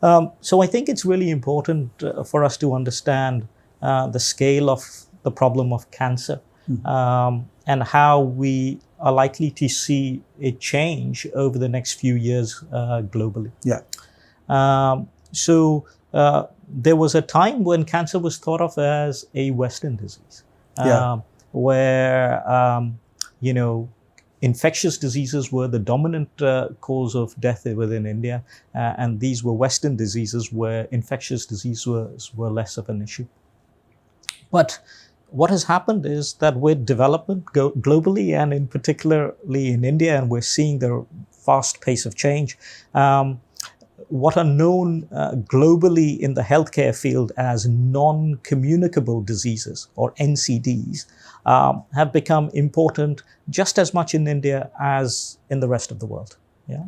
So I think it's really important for us to understand the scale of the problem of cancer, and how we are likely to see it change over the next few years globally. Yeah. So there was a time when cancer was thought of as a Western disease, where infectious diseases were the dominant cause of death within India, and these were Western diseases where infectious diseases were less of an issue. But what has happened is that with development globally, and in particularly in India, and we're seeing the fast pace of change, what are known globally in the healthcare field as non-communicable diseases, or NCDs, have become important just as much in India as in the rest of the world. Yeah.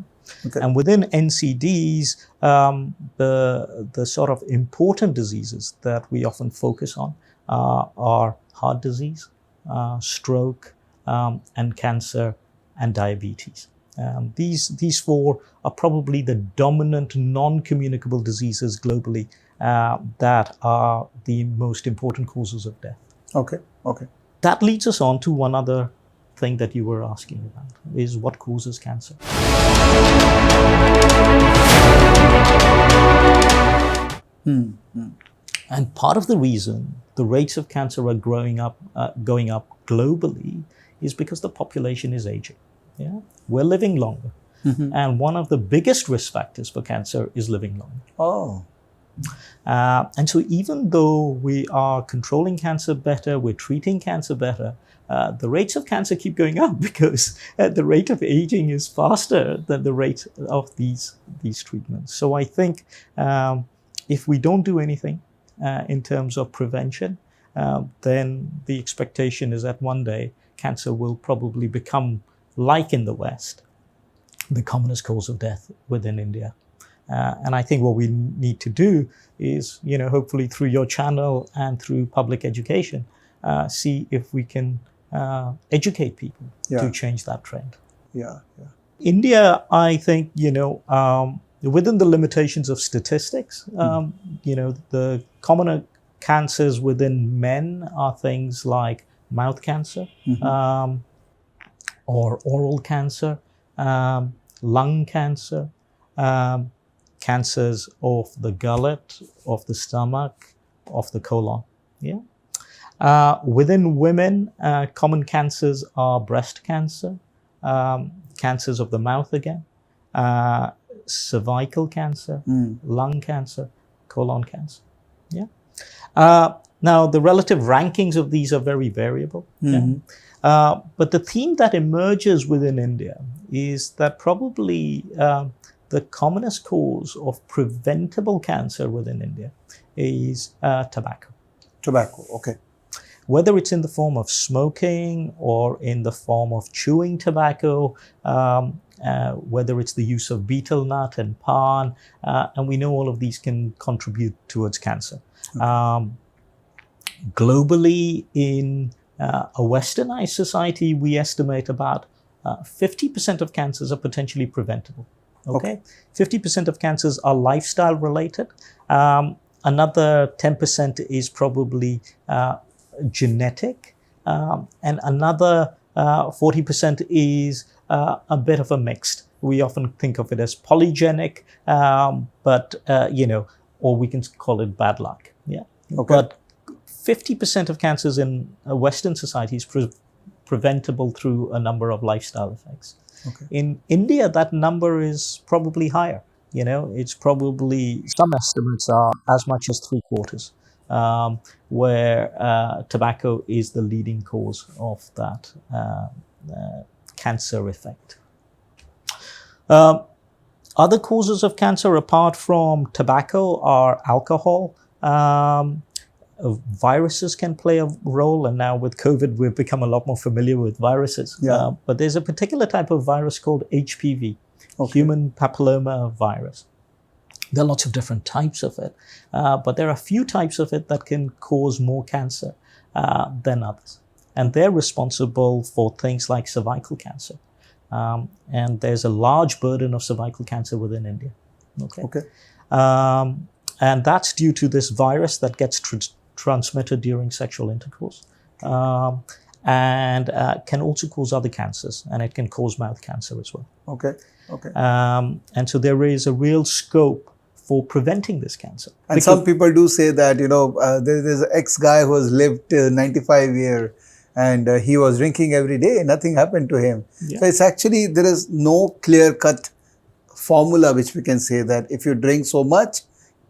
Okay. And within NCDs, the sort of important diseases that we often focus on are heart disease, stroke, and cancer, and diabetes. These four are probably the dominant non-communicable diseases globally that are the most important causes of death. Okay. Okay. That leads us on to one other thing that you were asking about, is what causes cancer. And part of the reason the rates of cancer are going up globally is because the population is aging. Yeah, we're living longer, and one of the biggest risk factors for cancer is living longer. Oh. And so even though we are controlling cancer better, we're treating cancer better, the rates of cancer keep going up because the rate of aging is faster than the rate of these treatments. So I think if we don't do anything in terms of prevention, then the expectation is that one day cancer will probably become, like in the West, the commonest cause of death within India. And I think what we need to do is, hopefully through your channel and through public education, see if we can educate people to change that trend. Yeah. India, I think, within the limitations of statistics, the commoner cancers within men are things like mouth cancer, or oral cancer, lung cancer, cancers of the gullet, of the stomach, of the colon. Yeah. Within women, common cancers are breast cancer, cancers of the mouth again, cervical cancer, lung cancer, colon cancer. Yeah. Now, the relative rankings of these are very variable. But the theme that emerges within India is that probably the commonest cause of preventable cancer within India is tobacco. Tobacco, okay. Whether it's in the form of smoking or in the form of chewing tobacco, whether it's the use of betel nut and pan, and we know all of these can contribute towards cancer. Okay. Globally, in a westernized society, we estimate about 50% of cancers are potentially preventable. Okay? 50% of cancers are lifestyle related. Another 10% is probably genetic. And another 40% is a bit of a mixed. We often think of it as polygenic, but, or we can call it bad luck. Yeah. Okay. But 50% of cancers in Western society is preventable through a number of lifestyle effects. Okay. In India, that number is probably higher. It's probably, some estimates are as much as 3/4, where tobacco is the leading cause of that cancer effect. Other causes of cancer apart from tobacco are alcohol. Viruses can play a role, and now with COVID, we've become a lot more familiar with viruses. Yeah. But there's a particular type of virus called HPV, human papilloma virus. There are lots of different types of it, but there are a few types of it that can cause more cancer than others. And they're responsible for things like cervical cancer. And there's a large burden of cervical cancer within India. Okay. And that's due to this virus that gets transmitted during sexual intercourse. And can also cause other cancers, and it can cause mouth cancer as well. Okay. Okay. And so there is a real scope for preventing this cancer. And some people do say that, there's an ex-guy who has lived till 95 years and he was drinking every day, nothing happened to him. Yeah. So it's actually, there is no clear-cut formula which we can say that if you drink so much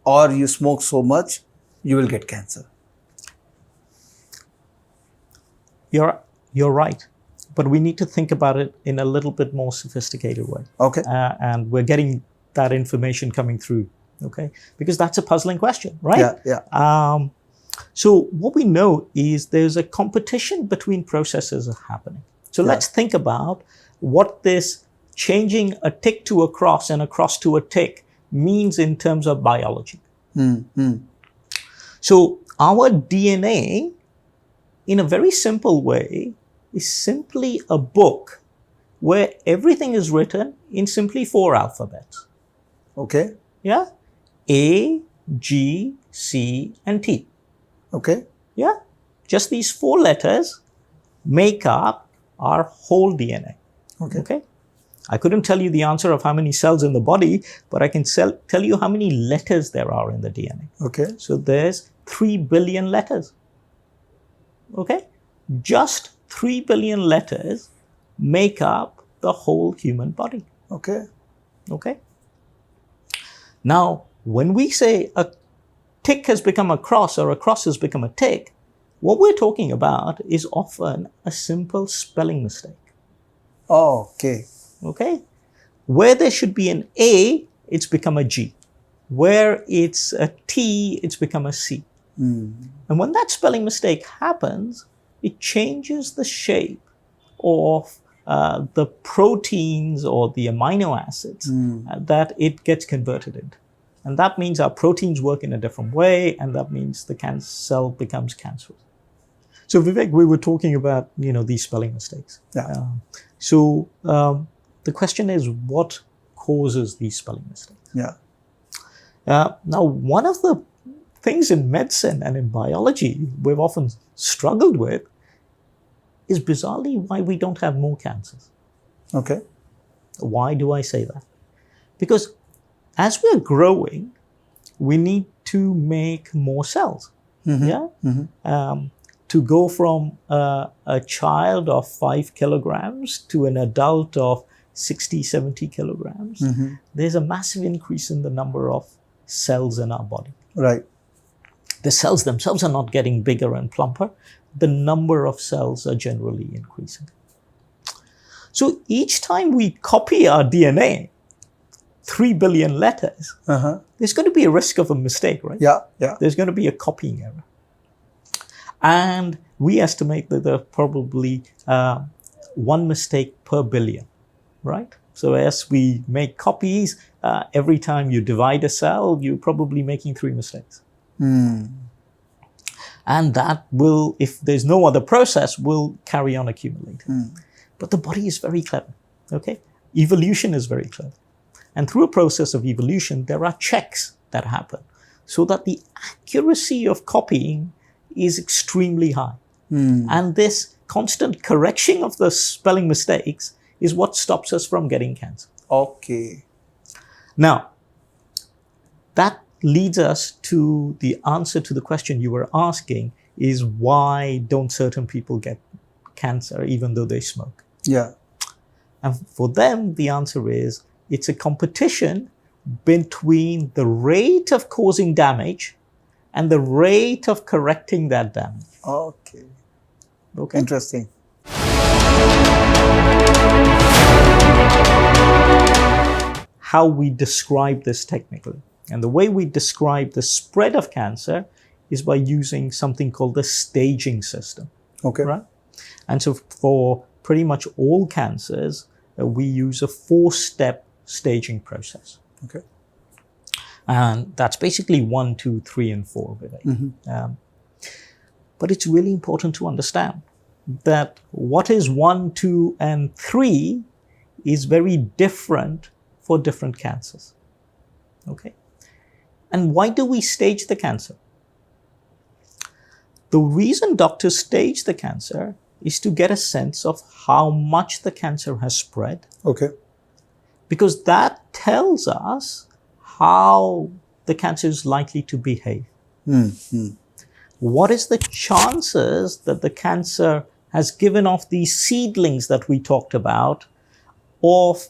or you smoke so much, you will get cancer. You're right, but we need to think about it in a little bit more sophisticated way. Okay. And we're getting that information coming through, okay? Because that's a puzzling question, right? Yeah. So what we know is there's a competition between processes happening. So let's think about what this changing a tick to a cross and a cross to a tick means in terms of biology. So our DNA, in a very simple way, is simply a book where everything is written in simply 4 alphabets. Okay. Yeah? A, G, C, and T. Okay. Yeah? Just these 4 letters make up our whole DNA. Okay? I couldn't tell you the answer of how many cells in the body, but I can tell you how many letters there are in the DNA. Okay. So there's 3 billion letters. Okay? Just 3 billion letters make up the whole human body. Okay. Okay? Now, when we say a tick has become a cross or a cross has become a tick, what we're talking about is often a simple spelling mistake. Oh, okay. Okay? Where there should be an A, it's become a G. Where it's a T, it's become a C. And when that spelling mistake happens, it changes the shape of the proteins or the amino acids that it gets converted into. And that means our proteins work in a different way, and that means the cell becomes cancerous. So Vivek, we were talking about, these spelling mistakes. Yeah. So the question is, what causes these spelling mistakes? Yeah. Now, one of the things in medicine and in biology we've often struggled with is bizarrely why we don't have more cancers. Okay. Why do I say that? Because as we're growing, we need to make more cells. To go from a child of 5 kilograms to an adult of 60, 70 kilograms, there's a massive increase in the number of cells in our body. Right. The cells themselves are not getting bigger and plumper. The number of cells are generally increasing. So each time we copy our DNA, 3 billion letters, there's going to be a risk of a mistake, right? Yeah. There's going to be a copying error. And we estimate that there are probably 1 mistake per billion, right? So as we make copies, every time you divide a cell, you're probably making 3 mistakes. And that will, if there's no other process, will carry on accumulating. But the body is very clever, okay? Evolution is very clever. And through a process of evolution, there are checks that happen so that the accuracy of copying is extremely high. And this constant correction of the spelling mistakes is what stops us from getting cancer. Okay. Now, that leads us to the answer to the question you were asking, is why don't certain people get cancer even though they smoke? Yeah. And for them, the answer is it's a competition between the rate of causing damage and the rate of correcting that damage. Okay. Okay. Interesting. How we describe this technically. And the way we describe the spread of cancer is by using something called the staging system. Okay. Right? And so for pretty much all cancers, we use a 4-step staging process. Okay. And that's basically 1, 2, 3, and 4. But it's really important to understand that what is 1, 2, and 3 is very different for different cancers. Okay. And why do we stage the cancer? The reason doctors stage the cancer is to get a sense of how much the cancer has spread. Okay. Because that tells us how the cancer is likely to behave. What is the chances that the cancer has given off these seedlings that we talked about of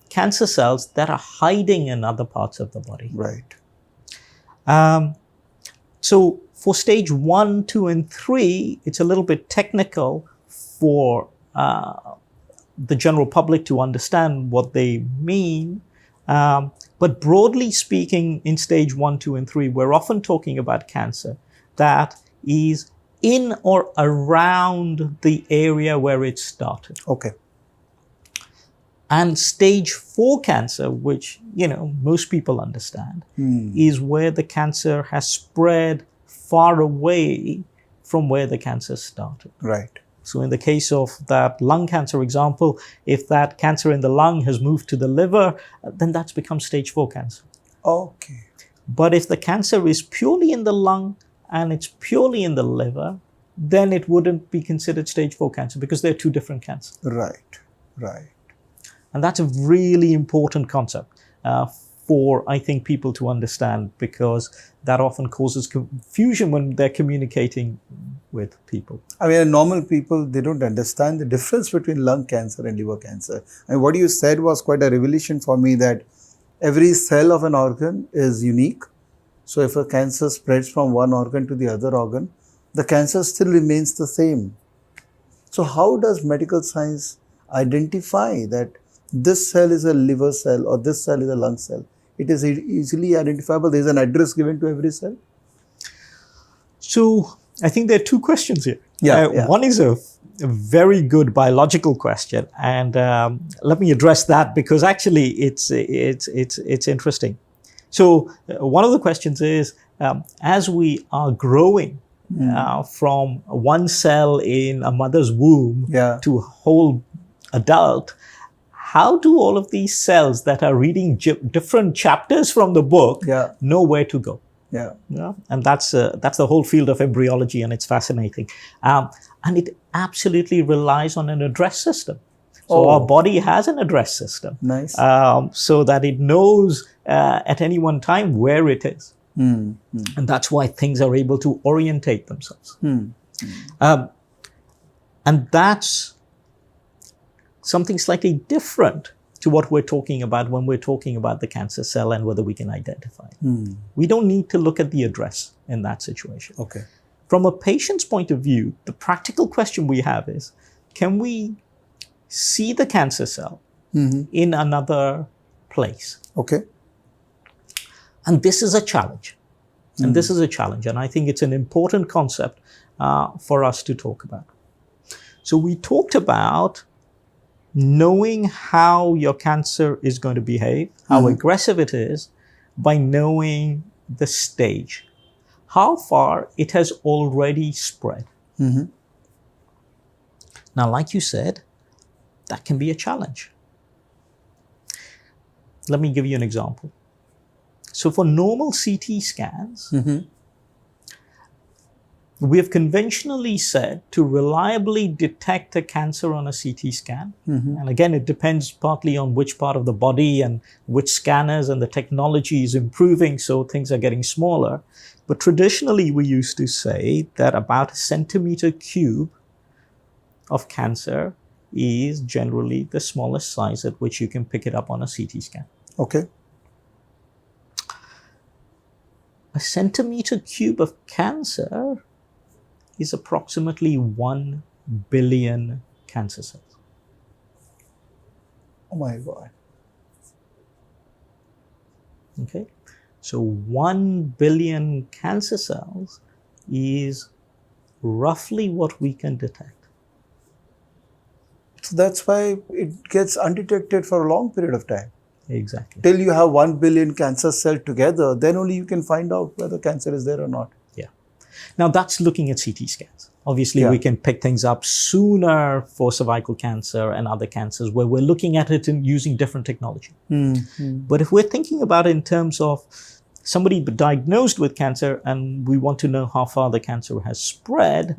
cancer cells that are hiding in other parts of the body? Right. So for stage 1, 2, and 3, it's a little bit technical for the general public to understand what they mean. But broadly speaking, in stage 1, 2, and 3, we're often talking about cancer that is in or around the area where it started. Okay. And stage 4 cancer, which, most people understand, is where the cancer has spread far away from where the cancer started. Right. So in the case of that lung cancer example, if that cancer in the lung has moved to the liver, then that's become stage 4 cancer. Okay. But if the cancer is purely in the lung and it's purely in the liver, then it wouldn't be considered stage 4 cancer because they're two different cancers. Right. Right. And that's a really important concept for, I think, people to understand, because that often causes confusion when they're communicating with people. I mean, normal people, they don't understand the difference between lung cancer and liver cancer. And what you said was quite a revelation for me, that every cell of an organ is unique. So if a cancer spreads from one organ to the other organ, the cancer still remains the same. So how does medical science identify that this cell is a liver cell or this cell is a lung cell? It is easily identifiable. There is an address given to every cell. So I think there are two questions here. Yeah. One is a very good biological question, and let me address that, because actually it's interesting. So one of the questions is, as we are growing from one cell in a mother's womb to a whole adult, how do all of these cells that are reading different chapters from the book know where to go? Yeah. And that's the whole field of embryology, and it's fascinating. And it absolutely relies on an address system. So our body has an address system. Nice. So that it knows at any one time where it is. And that's why things are able to orientate themselves. And that's something slightly different to what we're talking about when we're talking about the cancer cell and whether we can identify it. We don't need to look at the address in that situation. Okay. From a patient's point of view, the practical question we have is, can we see the cancer cell in another place? Okay. And this is a challenge. And this is a challenge. And I think it's an important concept for us to talk about. So we talked about knowing how your cancer is going to behave, how aggressive it is, by knowing the stage, how far it has already spread. Now, like you said, that can be a challenge. Let me give you an example. So for normal CT scans, we have conventionally said to reliably detect a cancer on a CT scan, and again, it depends partly on which part of the body and which scanners, and the technology is improving, so things are getting smaller. But traditionally, we used to say that about a centimeter cube of cancer is generally the smallest size at which you can pick it up on a CT scan. Okay. A centimeter cube of cancer is approximately 1 billion cancer cells. Oh my God. Okay. So 1 billion cancer cells is roughly what we can detect. So that's why it gets undetected for a long period of time. Exactly. Till you have 1 billion cancer cells together, then only you can find out whether cancer is there or not. Yeah. Now that's looking at CT scans. Obviously, we can pick things up sooner for cervical cancer and other cancers where we're looking at it and using different technology. But if we're thinking about it in terms of somebody diagnosed with cancer and we want to know how far the cancer has spread,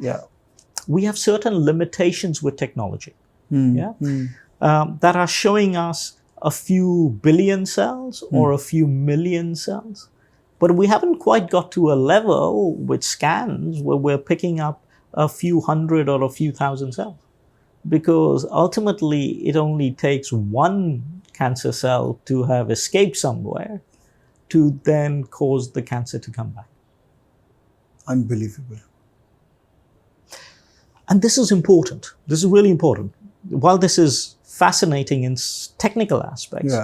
we have certain limitations with technology that are showing us a few billion cells or a few million cells. But we haven't quite got to a level with scans where we're picking up a few hundred or a few thousand cells. Because ultimately, it only takes one cancer cell to have escaped somewhere to then cause the cancer to come back. Unbelievable. And this is important. This is really important. While this is fascinating in technical aspects,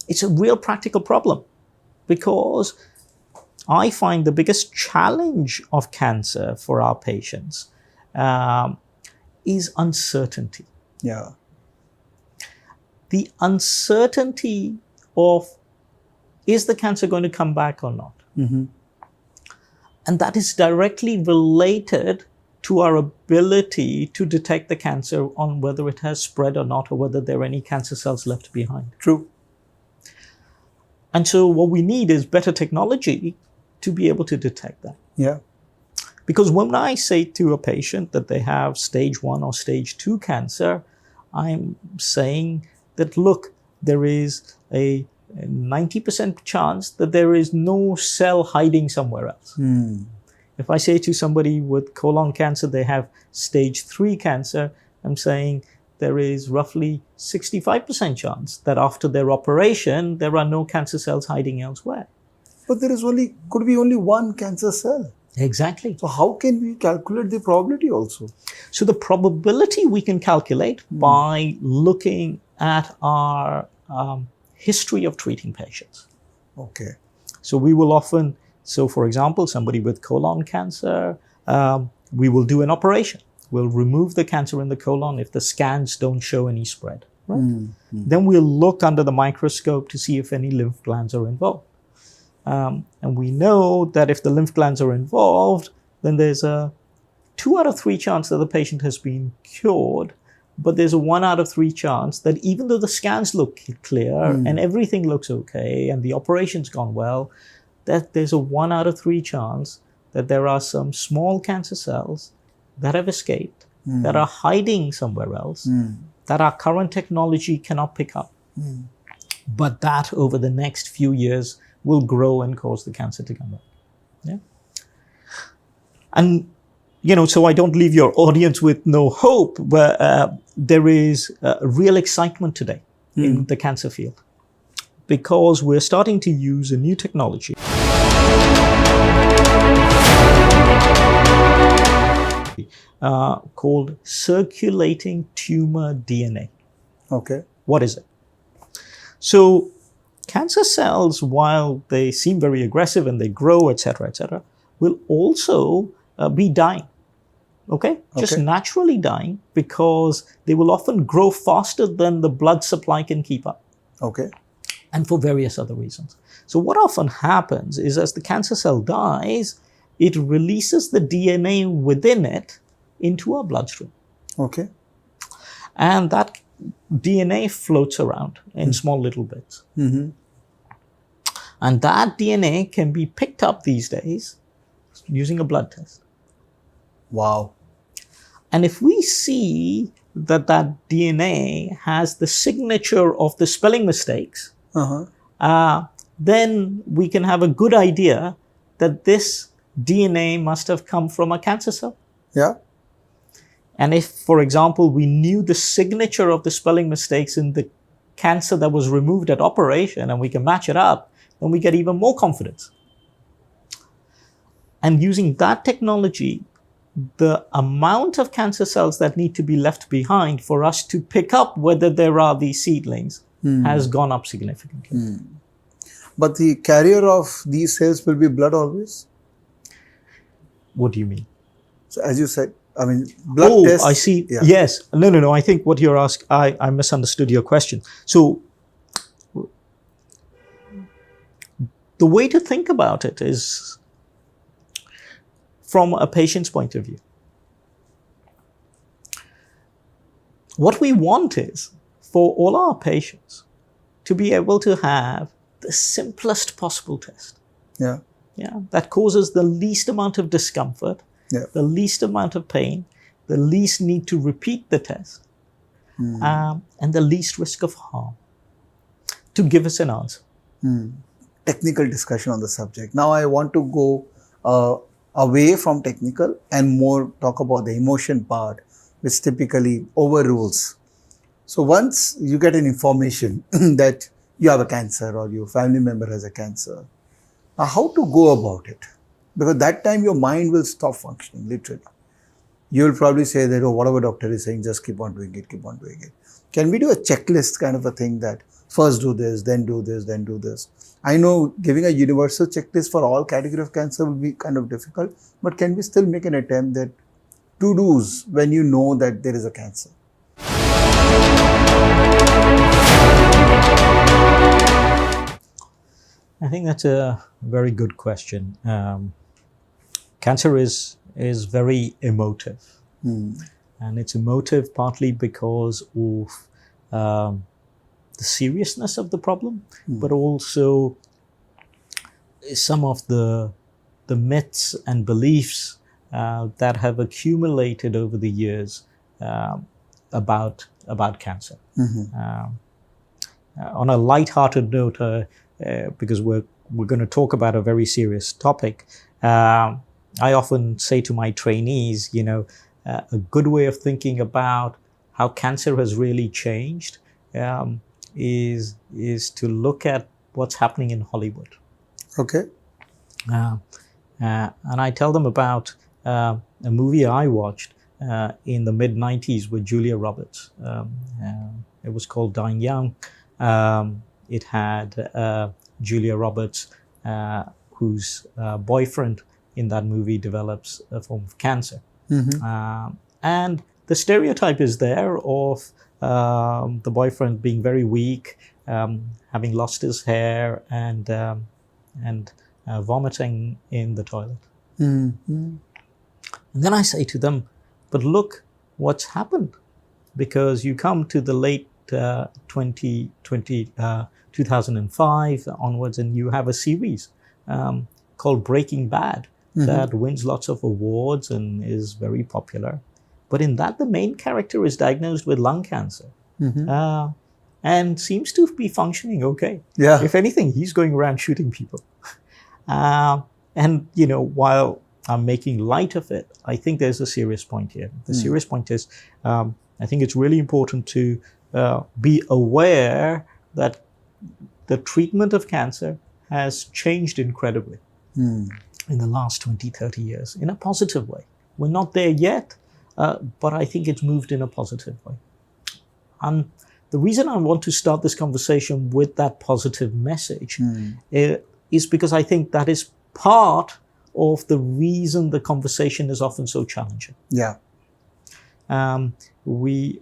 it's a real practical problem, because I find the biggest challenge of cancer for our patients is uncertainty. The uncertainty of, is the cancer going to come back or not? And that is directly related to our ability to detect the cancer on whether it has spread or not, or whether there are any cancer cells left behind. True. And so what we need is better technology to be able to detect that. Because when I say to a patient that they have stage 1 or stage 2 cancer, I'm saying that, look, there is a 90% chance that there is no cell hiding somewhere else. If I say to somebody with colon cancer, they have stage 3 cancer, I'm saying there is roughly 65% chance that after their operation, there are no cancer cells hiding elsewhere. But there is could be only one cancer cell. Exactly. So how can we calculate the probability also? So the probability we can calculate by looking at our history of treating patients. So we will often, for example, somebody with colon cancer, we will do an operation. We'll remove the cancer in the colon if the scans don't show any spread. Then we'll look under the microscope to see if any lymph glands are involved. And we know that if the lymph glands are involved, then there's a 2 out of 3 chance that the patient has been cured, but there's a 1 out of 3 chance that even though the scans look clear and everything looks okay and the operation's gone well, that there's a 1 out of 3 chance that there are some small cancer cells that have escaped, that are hiding somewhere else, that our current technology cannot pick up, but that over the next few years will grow and cause the cancer to come back. And, so I don't leave your audience with no hope, but there is real excitement today in the cancer field, because we're starting to use a new technology called circulating tumor DNA. What is it? So cancer cells, while they seem very aggressive and they grow, etc., will also be dying. Just naturally dying, because they will often grow faster than the blood supply can keep up. And for various other reasons. So what often happens is, as the cancer cell dies, it releases the DNA within it into our bloodstream. And that DNA floats around in small little bits. And that DNA can be picked up these days using a blood test. And if we see that DNA has the signature of the spelling mistakes, then we can have a good idea that this DNA must have come from a cancer cell. And if, for example, we knew the signature of the spelling mistakes in the cancer that was removed at operation and we can match it up, then we get even more confidence. And using that technology, the amount of cancer cells that need to be left behind for us to pick up whether there are these seedlings has gone up significantly. But the carrier of these cells will be blood always? What do you mean? So as you said, blood tests. I see. Yes. No. I think what you're asking, I misunderstood your question. So the way to think about it is from a patient's point of view. What we want is for all our patients to be able to have the simplest possible test. Yeah. Yeah, that causes the least amount of discomfort, Yeah. the least amount of pain, the least need to repeat the test, and the least risk of harm to give us an answer. Technical discussion on the subject. Now I want to go away from technical and more talk about the emotion part, which typically overrules. So once you get an information that you have a cancer or your family member has a cancer, now how to go about it? Because that time your mind will stop functioning, literally. You'll probably say that, oh, whatever doctor is saying, just keep on doing it, keep on doing it. Can we do a checklist kind of a thing that first do this, then do this, then do this? I know giving a universal checklist for all category of cancer will be kind of difficult, but can we still make an attempt that to-dos when you know that there is a cancer? I think that's a very good question. Cancer is very emotive, and it's emotive partly because of the seriousness of the problem, but also some of the myths and beliefs that have accumulated over the years about cancer. On a light-hearted note, because we're going to talk about a very serious topic, I often say to my trainees, a good way of thinking about how cancer has really changed is to look at what's happening in Hollywood. Okay. And I tell them about a movie I watched in the mid-90s with Julia Roberts. It was called Dying Young. It had Julia Roberts, whose boyfriend in that movie develops a form of cancer. And the stereotype is there of the boyfriend being very weak, having lost his hair, and vomiting in the toilet. And then I say to them, but look what's happened, because you come to the late 2005 onwards, and you have a series called Breaking Bad that wins lots of awards and is very popular. But in that, the main character is diagnosed with lung cancer and seems to be functioning okay. Yeah. If anything, he's going around shooting people. And, while I'm making light of it, I think there's a serious point here. The serious point is, I think it's really important to be aware that the treatment of cancer has changed incredibly in the last 20, 30 years in a positive way. We're not there yet, but I think it's moved in a positive way. And the reason I want to start this conversation with that positive message is because I think that is part of the reason the conversation is often so challenging. Yeah. We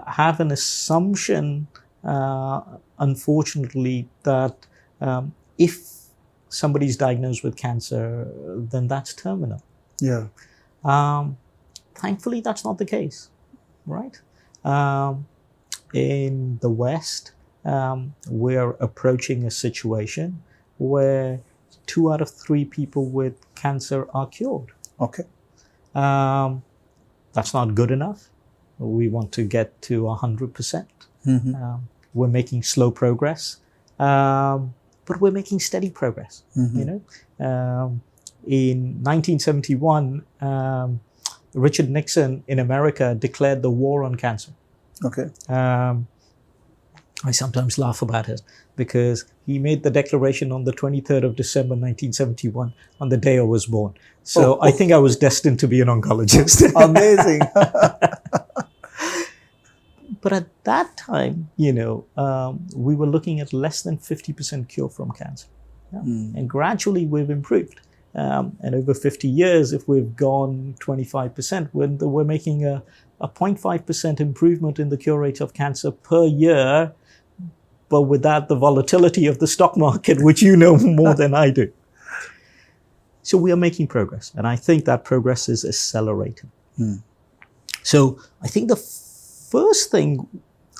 have an assumption, unfortunately, that if somebody's diagnosed with cancer, then that's terminal. Yeah. Thankfully, that's not the case, right? In the West, we're approaching a situation where 2 out of 3 people with cancer are cured. Okay. That's not good enough. We want to get to 100%. We're making slow progress, but we're making steady progress. In 1971, Richard Nixon in America declared the war on cancer. Okay. I sometimes laugh about it because he made the declaration on the 23rd of December, 1971, on the day I was born. So I think I was destined to be an oncologist. Amazing. But at that time, we were looking at less than 50% cure from cancer. And gradually we've improved. And over 50 years, if we've gone 25%, we're making a 0.5% improvement in the cure rate of cancer per year, but without the volatility of the stock market, which you know more than I do. So we are making progress, and I think that progress is accelerating. So I think the first thing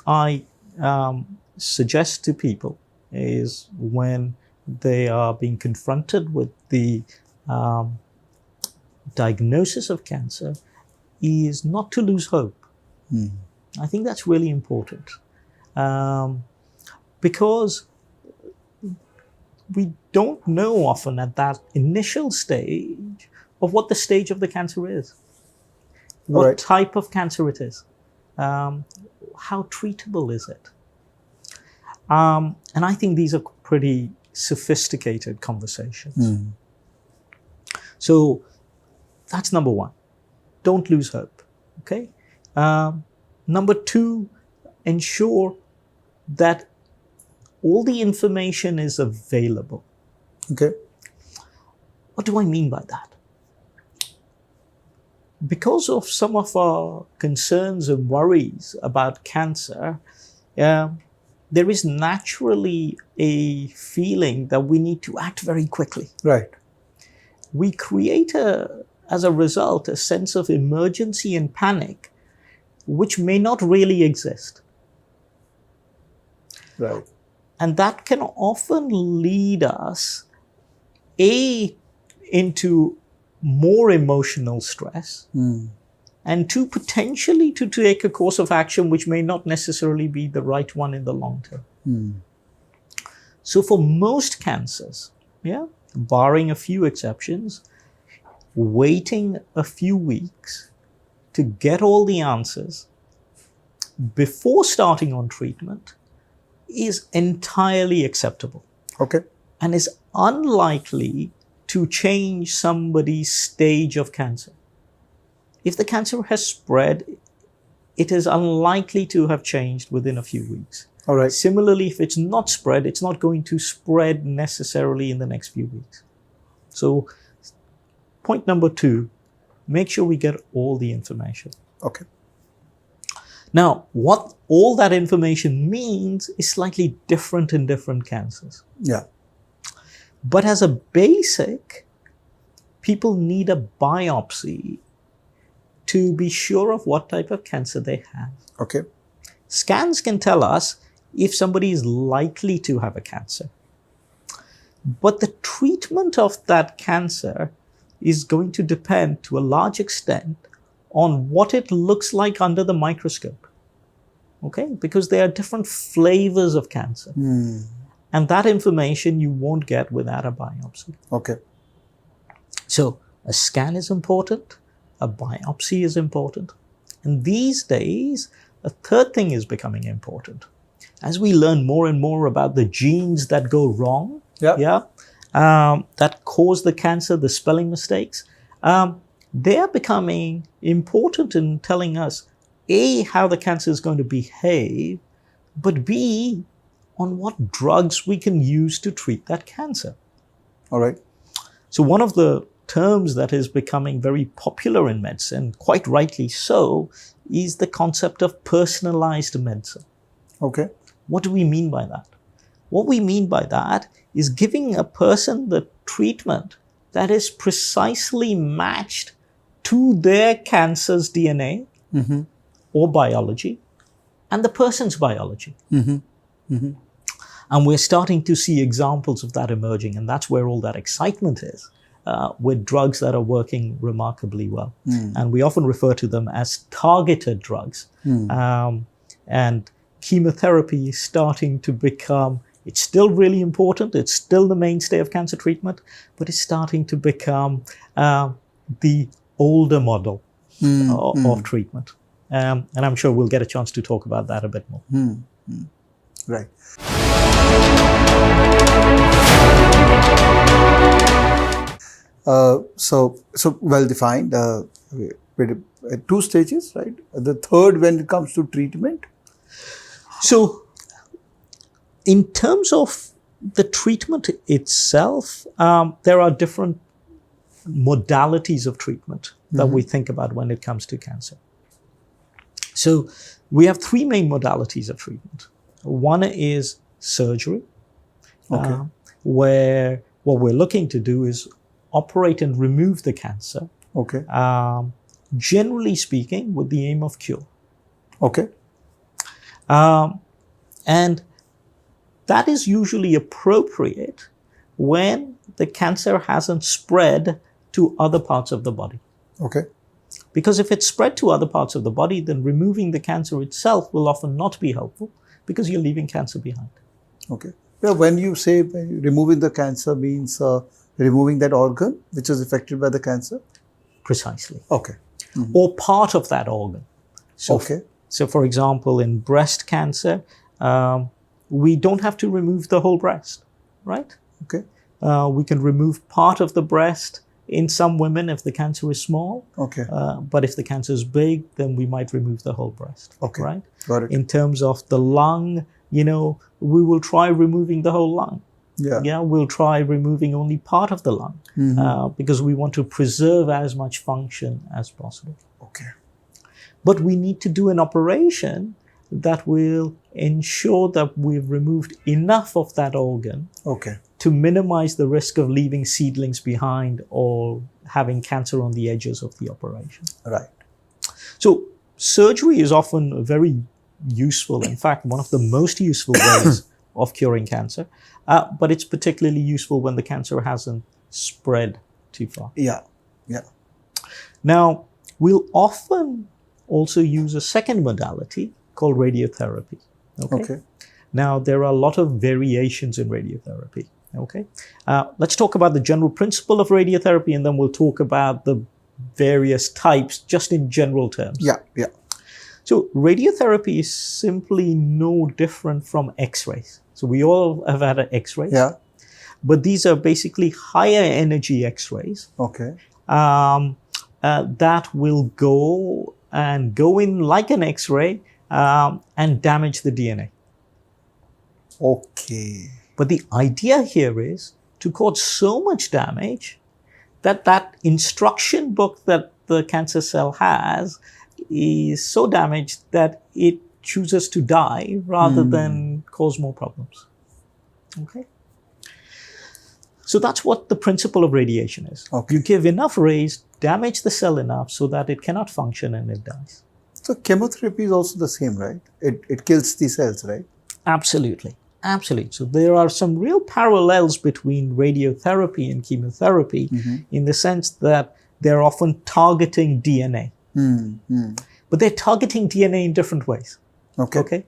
I suggest to people is when they are being confronted with the diagnosis of cancer is not to lose hope. I think that's really important, because we don't know often at that initial stage of what the stage of the cancer is, what type of cancer it is, how treatable is it. And I think these are pretty sophisticated conversations. So that's number one. Don't lose hope. Okay. Number two, ensure that all the information is available. Okay. What do I mean by that? Because of some of our concerns and worries about cancer, there is naturally a feeling that we need to act very quickly. Right. We create, as a result, a sense of emergency and panic, which may not really exist. Right. And that can often lead us, into more emotional stress, and two, potentially to take a course of action which may not necessarily be the right one in the long term. So for most cancers, barring a few exceptions, waiting a few weeks to get all the answers before starting on treatment is entirely acceptable. Okay. And is unlikely to change somebody's stage of cancer. If the cancer has spread, it is unlikely to have changed within a few weeks. All right. Similarly, if it's not spread, it's not going to spread necessarily in the next few weeks. So point number two, make sure we get all the information. Okay. Now, what all that information means is slightly different in different cancers. Yeah. But as a basic, people need a biopsy to be sure of what type of cancer they have. Okay. Scans can tell us if somebody is likely to have a cancer. But the treatment of that cancer is going to depend to a large extent on what it looks like under the microscope. Okay? Because there are different flavors of cancer. And that information you won't get without a biopsy. Okay. So a scan is important, a biopsy is important. And these days, a third thing is becoming important. As we learn more and more about the genes that go wrong, that cause the cancer, the spelling mistakes, they are becoming important in telling us, A, how the cancer is going to behave, but B, on what drugs we can use to treat that cancer. All right. So one of the terms that is becoming very popular in medicine, quite rightly so, is the concept of personalized medicine. Okay. What do we mean by that? What we mean by that is giving a person the treatment that is precisely matched to their cancer's DNA or biology and the person's biology. And we're starting to see examples of that emerging, and that's where all that excitement is, with drugs that are working remarkably well. And we often refer to them as targeted drugs. And chemotherapy is starting to become, it's still really important, it's still the mainstay of cancer treatment, but it's starting to become the older model of treatment. And I'm sure we'll get a chance to talk about that a bit more. Right. So well defined. With 2 stages, right? The third, when it comes to treatment. So, in terms of the treatment itself, there are different modalities of treatment that we think about when it comes to cancer. So, we have 3 main modalities of treatment. One is surgery, where what we're looking to do is operate and remove the cancer. Okay. Generally speaking, with the aim of cure. Okay. And that is usually appropriate when the cancer hasn't spread to other parts of the body. Okay. Because if it's spread to other parts of the body, then removing the cancer itself will often not be helpful because you're leaving cancer behind. Okay. Yeah, when you say removing the cancer means removing that organ which is affected by the cancer? Precisely. Okay. Or part of that organ. So, okay. So for example, in breast cancer, we don't have to remove the whole breast, right? Okay. We can remove part of the breast in some women if the cancer is small. Okay. But if the cancer is big, then we might remove the whole breast. Okay. Right? Got it. In terms of the lung, we will try removing the whole lung. Yeah. We'll try removing only part of the lung because we want to preserve as much function as possible. Okay. But we need to do an operation that will ensure that we've removed enough of that organ to minimize the risk of leaving seedlings behind or having cancer on the edges of the operation. Right. So surgery is often very useful. In fact, one of the most useful ways of curing cancer, but it's particularly useful when the cancer hasn't spread too far. Yeah. Now, we'll often also use a second modality called radiotherapy. Okay. Now, there are a lot of variations in radiotherapy. Okay. Let's talk about the general principle of radiotherapy, and then we'll talk about the various types just in general terms. Yeah. So radiotherapy is simply no different from X-rays. So we all have had an X-ray. Yeah. But these are basically higher energy X-rays. Okay. That will go in like an X-ray and damage the DNA. Okay. But the idea here is to cause so much damage that instruction book that the cancer cell has is so damaged that it chooses to die rather than cause more problems. Okay. So that's what the principle of radiation is. Okay. You give enough rays, damage the cell enough so that it cannot function and it dies. So chemotherapy is also the same, right? It kills the cells, right? Absolutely. So there are some real parallels between radiotherapy and chemotherapy in the sense that they're often targeting DNA. But they're targeting DNA in different ways. Okay.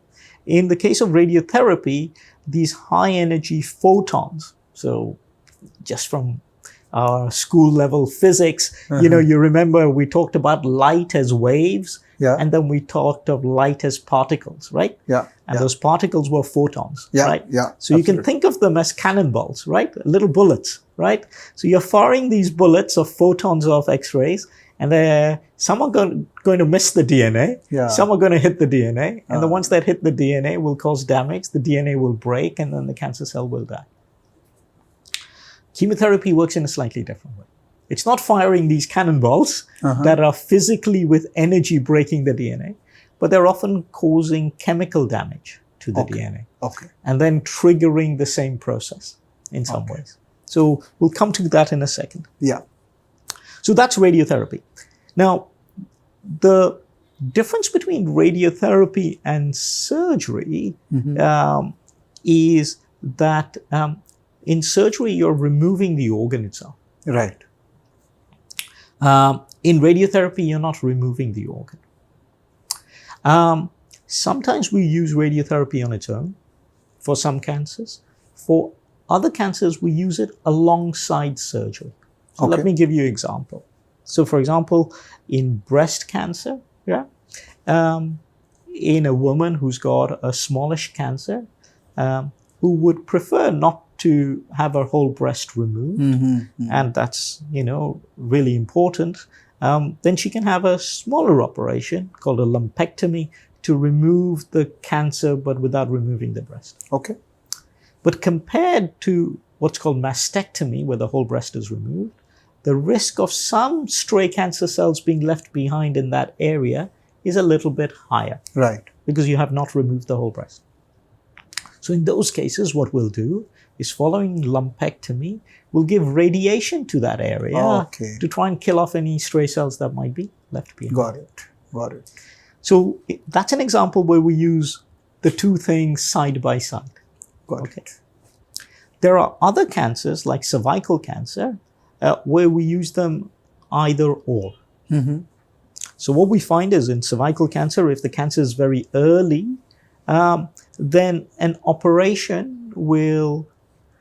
In the case of radiotherapy, these high energy photons, so just from our school level physics, you remember we talked about light as waves, and then we talked of light as particles, right? And those particles were photons, right? So you can think of them as cannonballs, right? Little bullets, right? So you're firing these bullets of photons of X-rays, and some are going to miss the DNA, some are going to hit the DNA, and the ones that hit the DNA will cause damage, the DNA will break, and then the cancer cell will die. Chemotherapy works in a slightly different way. It's not firing these cannonballs that are physically with energy breaking the DNA, but they're often causing chemical damage to the DNA. And then triggering the same process in some ways. So we'll come to that in a second. So that's radiotherapy. Now, the difference between radiotherapy and surgery is that in surgery, you're removing the organ itself. Right. In radiotherapy, you're not removing the organ. Sometimes we use radiotherapy on its own for some cancers. For other cancers, we use it alongside surgery. So let me give you an example. So for example, in breast cancer, in a woman who's got a smallish cancer, who would prefer not to have her whole breast removed, and that's, really important, then she can have a smaller operation called a lumpectomy to remove the cancer, but without removing the breast. But compared to what's called mastectomy, where the whole breast is removed, the risk of some stray cancer cells being left behind in that area is a little bit higher. Right. Because you have not removed the whole breast. So in those cases, what we'll do is, following lumpectomy, we'll give radiation to that area to try and kill off any stray cells that might be left behind. Got it. So that's an example where we use the two things side by side. Got it. There are other cancers like cervical cancer where we use them either or. Mm-hmm. So what we find is in cervical cancer, if the cancer is very early, then an operation will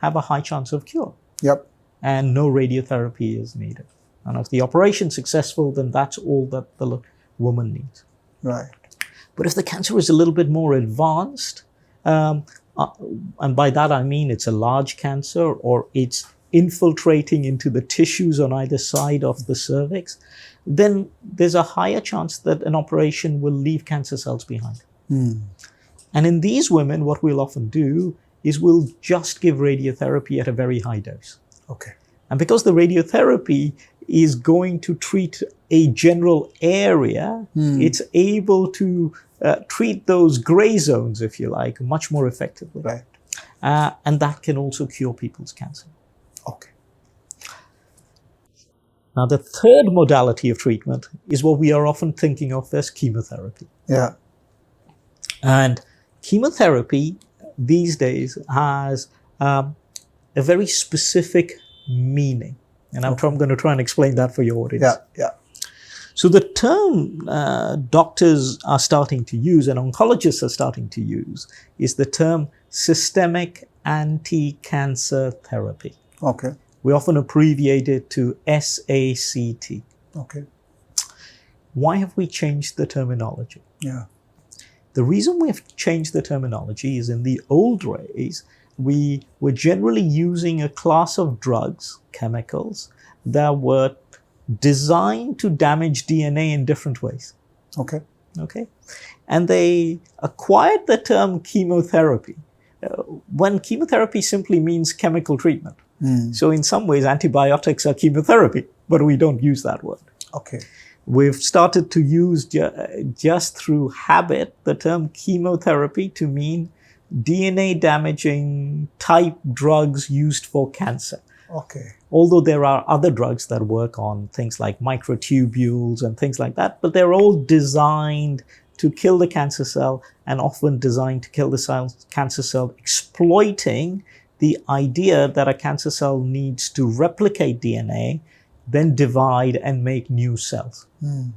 have a high chance of cure. Yep. And no radiotherapy is needed. And if the operation is successful, then that's all that the woman needs. Right. But if the cancer is a little bit more advanced, and by that I mean it's a large cancer or it's infiltrating into the tissues on either side of the cervix, then there's a higher chance that an operation will leave cancer cells behind. Mm. And in these women, what we'll often do is we'll just give radiotherapy at a very high dose. Okay. And because the radiotherapy is going to treat a general area, it's able to treat those gray zones, if you like, much more effectively. Right. And that can also cure people's cancer. Okay. Now, the third modality of treatment is what we are often thinking of as chemotherapy. Yeah. And chemotherapy these days has a very specific meaning. And I'm going to try and explain that for your audience. Yeah. Yeah. So the term doctors are starting to use and oncologists are starting to use is the term systemic anti-cancer therapy. Okay. We often abbreviate it to SACT. Okay. Why have we changed the terminology? Yeah. The reason we have changed the terminology is in the old days, we were generally using a class of drugs, chemicals, that were designed to damage DNA in different ways. Okay. Okay? And they acquired the term chemotherapy when chemotherapy simply means chemical treatment. So in some ways, antibiotics are chemotherapy, but we don't use that word. Okay. We've started to use just through habit the term chemotherapy to mean DNA damaging type drugs used for cancer. Okay. Although there are other drugs that work on things like microtubules and things like that, but they're all designed to kill the cancer cell and often designed to kill the cancer cell, exploiting the idea that a cancer cell needs to replicate DNA, then divide and make new cells. And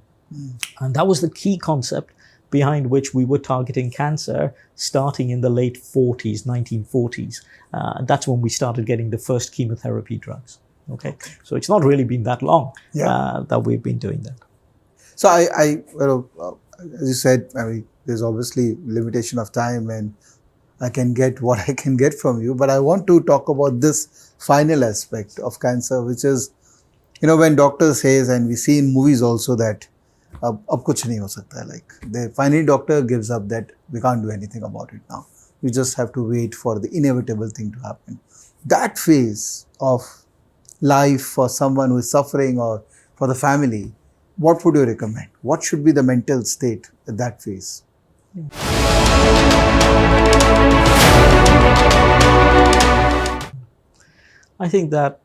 that was the key concept behind which we were targeting cancer starting in the late 40s, 1940s. That's when we started getting the first chemotherapy drugs. Okay. So it's not really been that long that we've been doing that. So as you said, I mean, there's obviously limitation of time and I can get what I can get from you, but I want to talk about this final aspect of cancer, which is, when doctor says, and we see in movies also that ab kuch nahi ho sakta hai, like the finally doctor gives up that we can't do anything about it now. We just have to wait for the inevitable thing to happen. That phase of life for someone who is suffering or for the family, what would you recommend? What should be the mental state at that phase? I think that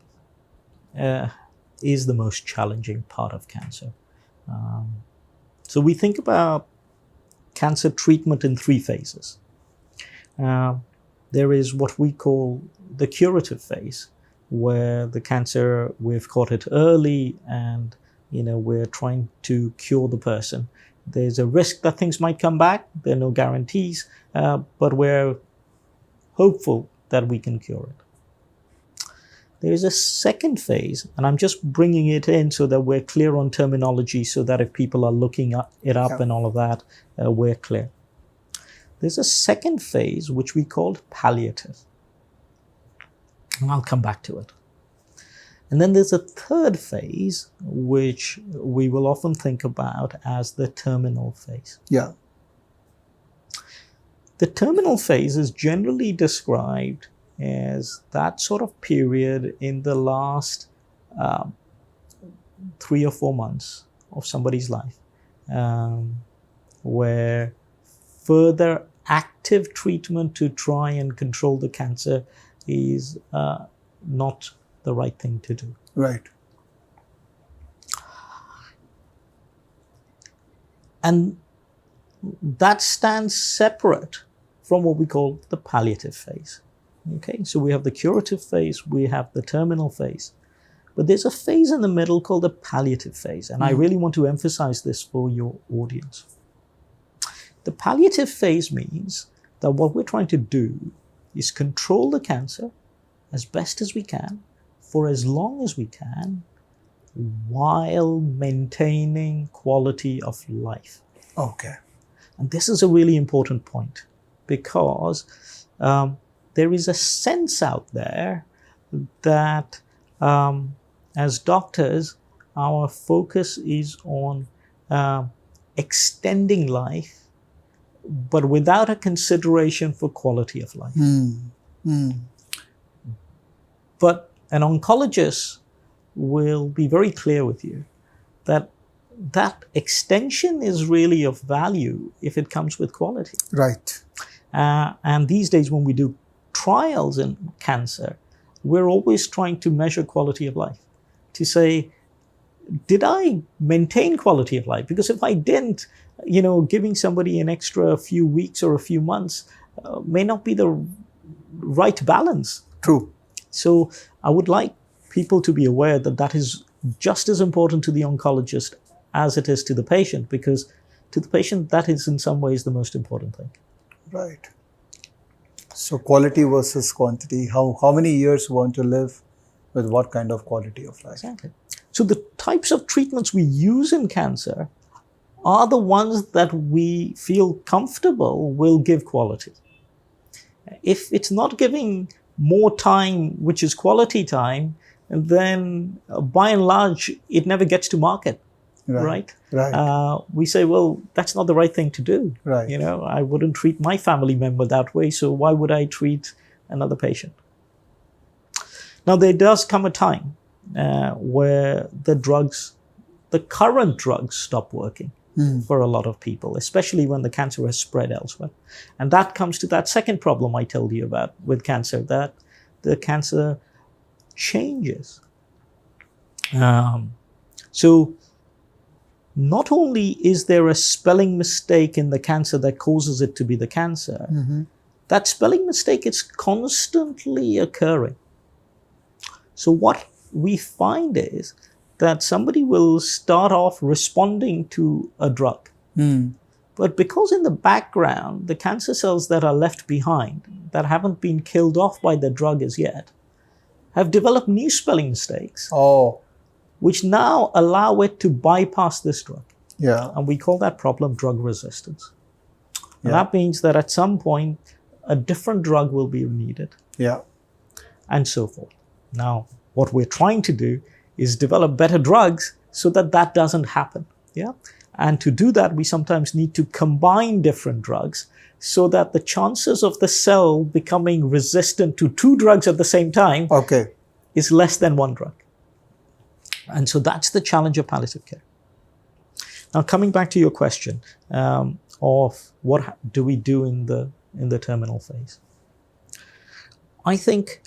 is the most challenging part of cancer. So we think about cancer treatment in three phases. There is what we call the curative phase, where the cancer, we've caught it early and we're trying to cure the person. There's a risk that things might come back. There are no guarantees, but we're hopeful that we can cure it. There is a second phase, and I'm just bringing it in so that we're clear on terminology so that if people are looking it up and all of that, we're clear. There's a second phase, which we called palliative. And I'll come back to it. And then there's a third phase, which we will often think about as the terminal phase. Yeah. The terminal phase is generally described as that sort of period in the last 3 or 4 months of somebody's life, where further active treatment to try and control the cancer is not the right thing to do. Right. And that stands separate from what we call the palliative phase. Okay, so we have the curative phase, we have the terminal phase. But there's a phase in the middle called the palliative phase. And I really want to emphasize this for your audience. The palliative phase means that what we're trying to do is control the cancer as best as we can for as long as we can while maintaining quality of life. Okay. And this is a really important point because there is a sense out there that as doctors, our focus is on extending life, but without a consideration for quality of life. But an oncologist will be very clear with you that that extension is really of value if it comes with quality. Right. And these days when we do trials in cancer, we're always trying to measure quality of life, to say, did I maintain quality of life? Because if I didn't, giving somebody an extra few weeks or a few months may not be the right balance. True. So I would like people to be aware that that is just as important to the oncologist as it is to the patient, because to the patient, that is in some ways the most important thing. Right. So quality versus quantity, how many years you want to live with what kind of quality of life? Exactly. So the types of treatments we use in cancer are the ones that we feel comfortable will give quality. If it's not giving more time, which is quality time, then by and large, it never gets to market. Right. We say, well, that's not the right thing to do. Right. I wouldn't treat my family member that way, so why would I treat another patient? Now, there does come a time where the current drugs stop working for a lot of people, especially when the cancer has spread elsewhere. And that comes to that second problem I told you about with cancer, that the cancer changes. So not only is there a spelling mistake in the cancer that causes it to be the cancer, that spelling mistake is constantly occurring. So what we find is that somebody will start off responding to a drug. But because in the background, the cancer cells that are left behind, that haven't been killed off by the drug as yet, have developed new spelling mistakes. Which now allow it to bypass this drug. Yeah. And we call that problem drug resistance. And that means that at some point, a different drug will be needed. Yeah. And so forth. Now, what we're trying to do is develop better drugs so that that doesn't happen. Yeah. And to do that, we sometimes need to combine different drugs so that the chances of the cell becoming resistant to two drugs at the same time is less than one drug. And so that's the challenge of palliative care. Now, coming back to your question of what do we do in the terminal phase, I think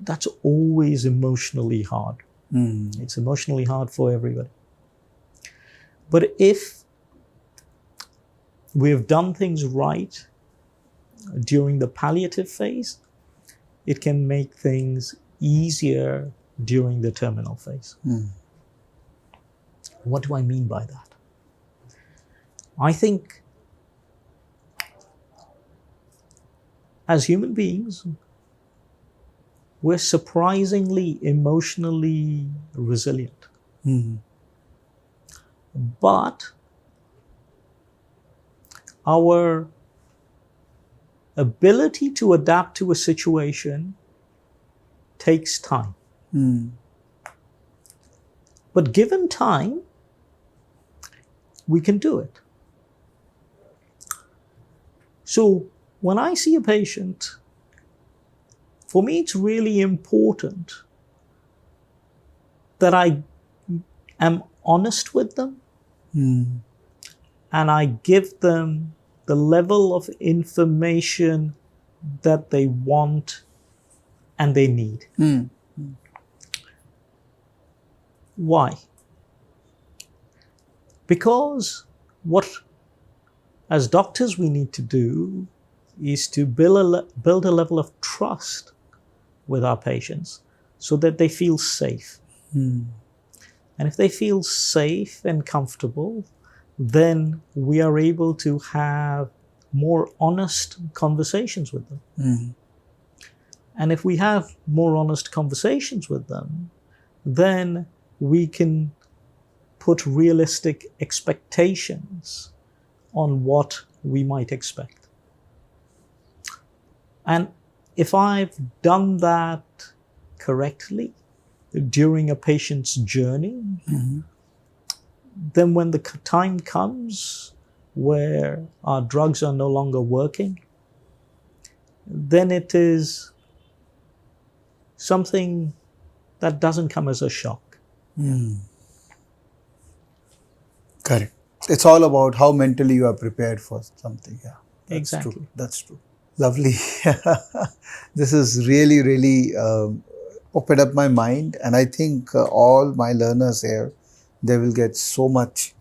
that's always emotionally hard. It's emotionally hard for everybody. But if we've done things right during the palliative phase, it can make things easier during the terminal phase. What do I mean by that? I think as human beings, we're surprisingly emotionally resilient. But our ability to adapt to a situation takes time. But given time, we can do it. So when I see a patient, for me, it's really important that I am honest with them and I give them the level of information that they want and they need. Why? Because what, as doctors, we need to do is to build a level of trust with our patients so that they feel safe. And if they feel safe and comfortable, then we are able to have more honest conversations with them. And if we have more honest conversations with them, then we can put realistic expectations on what we might expect. And if I've done that correctly during a patient's journey, then when the time comes where our drugs are no longer working, then it is something that doesn't come as a shock. Correct. It's all about how mentally you are prepared for something. Yeah, that's Exactly. true. That's true. Lovely. This is really, really opened up my mind, and I think all my learners here, they will get so much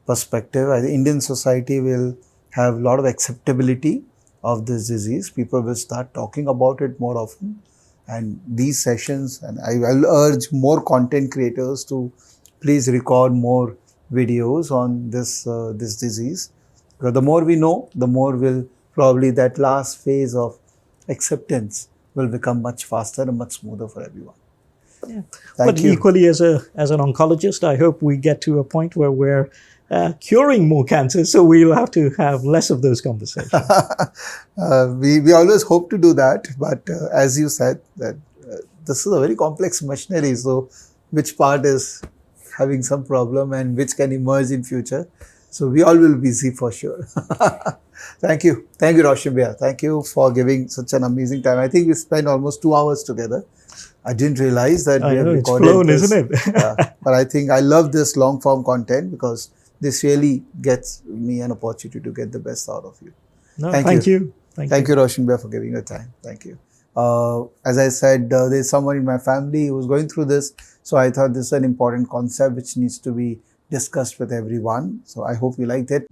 perspective. I think Indian society will have a lot of acceptability of this disease. People will start talking about it more often. And these sessions, and I will urge more content creators to please record more videos on this this disease. Because the more we know, the more will probably that last phase of acceptance will become much faster and much smoother for everyone. Yeah. Thank But you. equally, as an oncologist, I hope we get to a point where we're curing more cancer, so we'll have to have less of those conversations. We always hope to do that, but as you said, that this is a very complex machinery. So, which part is having some problem and which can emerge in future? So, we all will be busy for sure. Thank you, Roshan Bhaiya. Thank you for giving such an amazing time. I think we spent almost 2 hours together. I didn't realize that we have It's recorded flown, this. isn't it? But I think I love this long form content because this really gets me an opportunity to get the best out of you. No, Thank you. Thank you, Roshan Bhaiya, for giving your time. Thank you. As I said, there's someone in my family who's going through this. So I thought this is an important concept which needs to be discussed with everyone. So I hope you liked it.